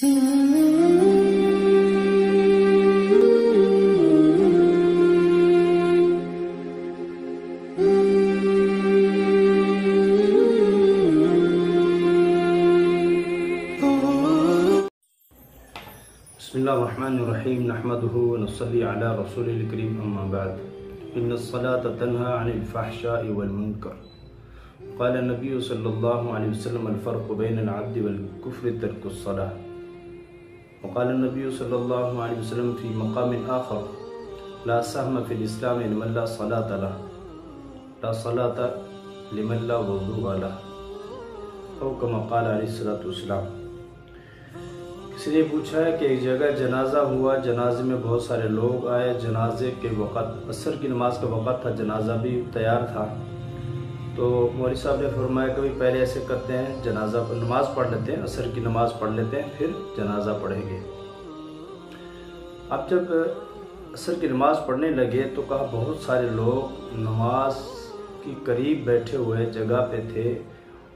बिस्मिल्लाहिर्रहमानिर्रहीम नहमदुहु व नस्सल्ली अला रसूलिल करीम अम्मा बाद इन्नस सलाता तन्हा अनिल फहशाइ वल मुनकर क़ाल नबी सल्लल्लाहु अलैहि वसल्लम अल फ़र्क़ु बैनल अब्दि वल कुफ़्रि तर्कुस सलाह व क़ाल नबी सल्लल्लाहु अलैहि वसल्लम फ़ी मक़ामिन आख़र ला सहम फ़िल इस्लाम लिमन ला सलात लह ला सलात लिमन ला वज़ू लह औ कमा क़ाल अलैहिस्सलातु वस्सलाम। इसलिए पूछा है कि एक जगह जनाजा हुआ, जनाजे में बहुत सारे लोग आए। जनाजे के वक़्त असर की नमाज का वक़्त था, जनाजा भी तैयार था। तो मौलवी साहब ने फरमाया कि पहले ऐसे करते हैं, जनाजा पर नमाज़ पढ़ लेते हैं, असर की नमाज़ पढ़ लेते हैं, फिर जनाजा पढ़ेंगे। अब जब असर की नमाज़ पढ़ने लगे तो कहा बहुत सारे लोग नमाज की करीब बैठे हुए जगह पे थे,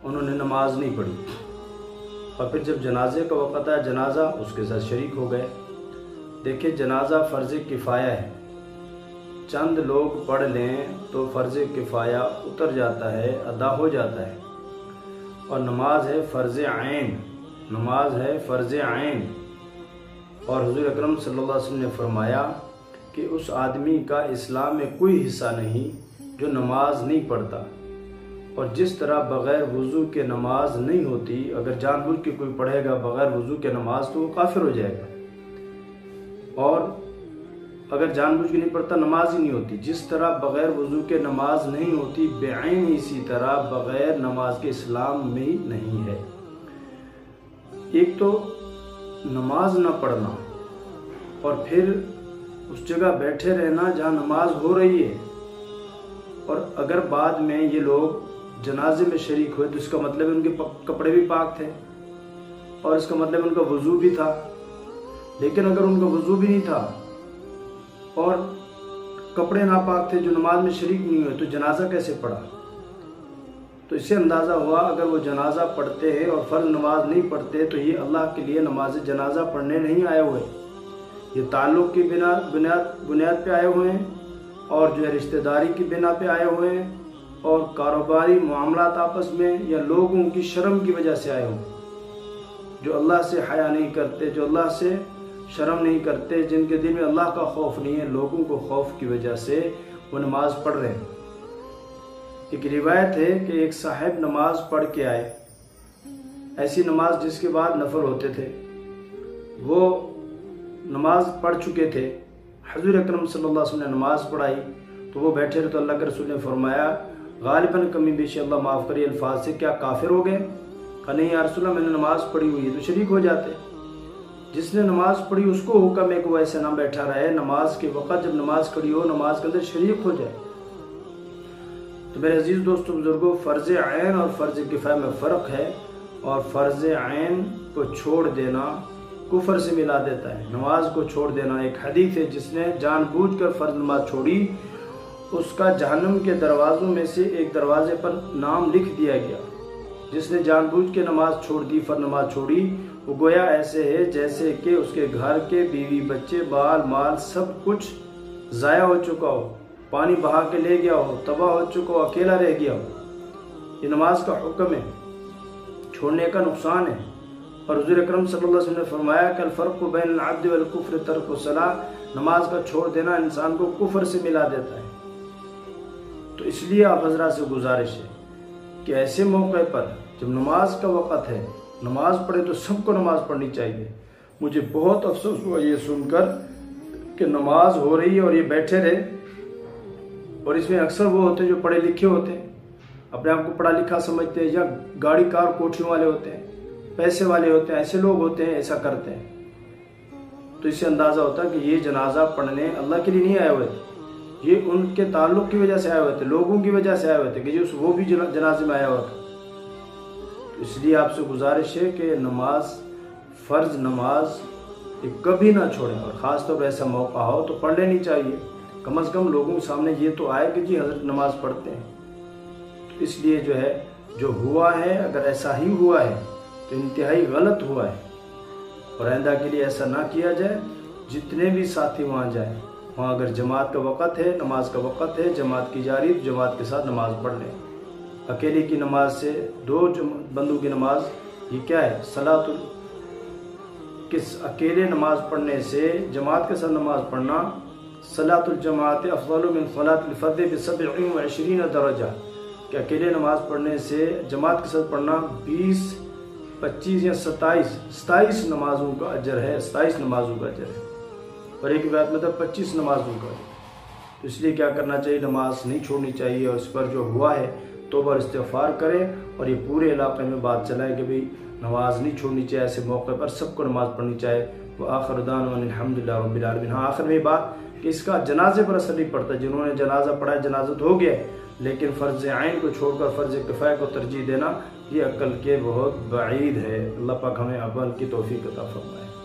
उन्होंने नमाज नहीं पढ़ी। और फिर जब जनाजे का वक़्त आया, जनाजा उसके साथ शरीक हो गए। देखिए, जनाजा फ़र्ज़ किफ़ाया है, चंद लोग पढ़ लें तो फ़र्ज़ किफ़ाया उतर जाता है, अदा हो जाता है। और नमाज है फ़र्ज़ ऐन, नमाज है फ़र्ज़ ऐन। और हुज़ूर अकरम सल्लल्लाहु अलैहि वसल्लम ने फरमाया कि उस आदमी का इस्लाम में कोई हिस्सा नहीं जो नमाज नहीं पढ़ता। और जिस तरह बग़ैर वज़ू के नमाज नहीं होती, अगर जानबूझ के कोई पढ़ेगा बग़ैर वज़ू के नमाज तो वो काफिर हो जाएगा। और अगर जानबूझ के नहीं पढ़ता नमाज ही नहीं होती। जिस तरह बग़ैर वज़ू के नमाज नहीं होती, बेअैन इसी तरह बग़ैर नमाज के इस्लाम में ही नहीं है। एक तो नमाज न पढ़ना और फिर उस जगह बैठे रहना जहाँ नमाज हो रही है। और अगर बाद में ये लोग जनाजे में शरीक हुए तो इसका मतलब उनके कपड़े भी पाक थे और इसका मतलब उनका वज़ू भी था। लेकिन अगर उनका वज़ू भी नहीं था और कपड़े नापाक थे, जो नमाज में शरीक नहीं हुए, तो जनाजा कैसे पढ़ा? तो इससे अंदाज़ा हुआ अगर वो जनाजा पढ़ते हैं और फ़र्ज़ नमाज नहीं पढ़ते तो ये अल्लाह के लिए नमाज जनाजा पढ़ने नहीं आए हुए, ये ताल्लुक़ की बुनियाद पे आए हुए हैं और जो है रिश्तेदारी की बिना पे आए हुए हैं और कारोबारी मामलात आपस में या लोगों की शर्म की वजह से आए हों। जो अल्लाह से हया नहीं करते, जो अल्लाह से शर्म नहीं करते, जिनके दिल में अल्लाह का खौफ नहीं है, लोगों को खौफ की वजह से वो नमाज पढ़ रहे हैं। एक रिवायत है कि एक साहिब नमाज पढ़ के आए, ऐसी नमाज जिसके बाद नफल होते थे। वो नमाज पढ़ चुके थे, हुज़ूर अकरम सल्लल्लाहु अलैहि वसल्लम ने नमाज पढ़ाई तो वो बैठे रहे। तो अल्लाह के रसूल ने फरमाया, गालिबन कमी बेशि अल्लाह माफ़ करिए अल्फाज से, क्या काफिर हो गए? कहा नहीं या रसूल अल्लाह, मैंने नमाज पढ़ी हुई है। तो शरीक हो जाते। जिसने नमाज पढ़ी उसको हुक्म है कि वो ऐसे ना बैठा रहे, नमाज के वक़्त जब नमाज खड़ी हो नमाज के अंदर शरीक हो जाए। तो मेरे अजीज़ दोस्तों बुजुर्गों, फ़र्ज़ ऐन और फ़र्ज़ किफ़ाया में फ़र्क है। और फ़र्ज़ ऐन को छोड़ देना कुफर से मिला देता है। नमाज को छोड़ देना, एक हदीस है जिसने जानबूझकर फ़र्ज़ नमाज छोड़ी उसका जहन्नम के दरवाज़ों में से एक दरवाजे पर नाम लिख दिया गया। जिसने जानबूझ के नमाज छोड़ दी, फ़र्ज़ नमाज छोड़ी, वो गोया ऐसे है जैसे कि उसके घर के बीवी बच्चे बाल माल सब कुछ ज़ाया हो चुका हो, पानी बहा के ले गया हो, तबाह हो चुका हो, अकेला रह गया हो। ये नमाज का हुक्म है, छोड़ने का नुकसान है। और हुज़ूर अकरम सल्लल्लाहु अलैहि वसल्लम ने फरमाया कि अल फ़र्क़ु बैनल अब्दि वल कुफ़्रि तर्कु सलाह, नमाज का छोड़ देना इंसान को कुफर से मिला देता है। तो इसलिए आप हज़रात से गुजारिश है कि ऐसे मौके पर जब नमाज का वक़्त है, नमाज पढ़े तो सबको नमाज पढ़नी चाहिए। मुझे बहुत अफसोस हुआ ये सुनकर कि नमाज हो रही है और ये बैठे रहे। और इसमें अक्सर वो होते हैं जो पढ़े लिखे होते हैं, अपने आप को पढ़ा लिखा समझते हैं, या गाड़ी कार कोठियों वाले होते हैं, पैसे वाले होते हैं, ऐसे लोग होते हैं, ऐसा करते हैं। तो इससे अंदाज़ा होता है कि ये जनाजा पढ़ने अल्लाह के लिए नहीं आए हुए थे, ये उनके ताल्लुक़ की वजह से आए हुए थे, लोगों की वजह से आए हुए थे कि जो वो भी जनाजे में आया हुआ था। तो इसलिए आपसे गुजारिश है कि नमाज, फ़र्ज़ नमाज कभी ना छोड़ें। और ख़ास तौर पर ऐसा मौका हो तो पढ़ लेनी चाहिए, कम अज़ कम लोगों के सामने ये तो आए कि जी हज़रत नमाज पढ़ते हैं। तो इसलिए जो है, जो हुआ है, अगर ऐसा ही हुआ है तो इंतहाई गलत हुआ है। اور آئندہ کے لیے ایسا نہ کیا جائے. جتنے بھی ساتھی وہاں جائیں، وہاں اگر جماعت کا وقت ہے، نماز کا وقت ہے، جماعت کی جا رہی تو جماعت کے ساتھ نماز پڑھ لیں. اکیلے کی نماز سے دو بندوں کی نماز یہ کیا ہے؟ اکیلے نماز پڑھنے سے جماعت کے ساتھ نماز پڑھنا صلاۃ الجماعت افضل من صلاۃ الفرد ب27 درجہ، کہ اکیلے نماز پڑھنے سے جماعت کے ساتھ پڑھنا 20 25 یا 27 نمازوں کا اجر ہے. 27 نمازوں کا اجر ہے، اور ایک روایت میں 25 نمازوں کا. تو اس لیے کیا کرنا چاہیے؟ نماز نہیں چھوڑنی چاہیے، اور اس پر جو ہوا ہے توبہ اور استغفار کریں، اور یہ پورے علاقے میں بات چلائیں کہ بھئی نماز نہیں چھوڑنی چاہیے. ایسے موقع پر سب کو نماز پڑھنی چاہیے. وآخر دعوانا الحمدللہ رب العالمین. ہاں آخر میں یہ بات کہ اس کا جنازے پر اثر نہیں پڑتا. جنہوں نے جنازہ پڑھا ہے جنازہ تو ہو گیا ہے، لیکن فرض عین کو چھوڑ کر فرض کفایہ کو ترجیح دینا یہ عقل کے بہت بعید ہے. اللہ پاک ہمیں عمل کی توفیق عطا فرمائے.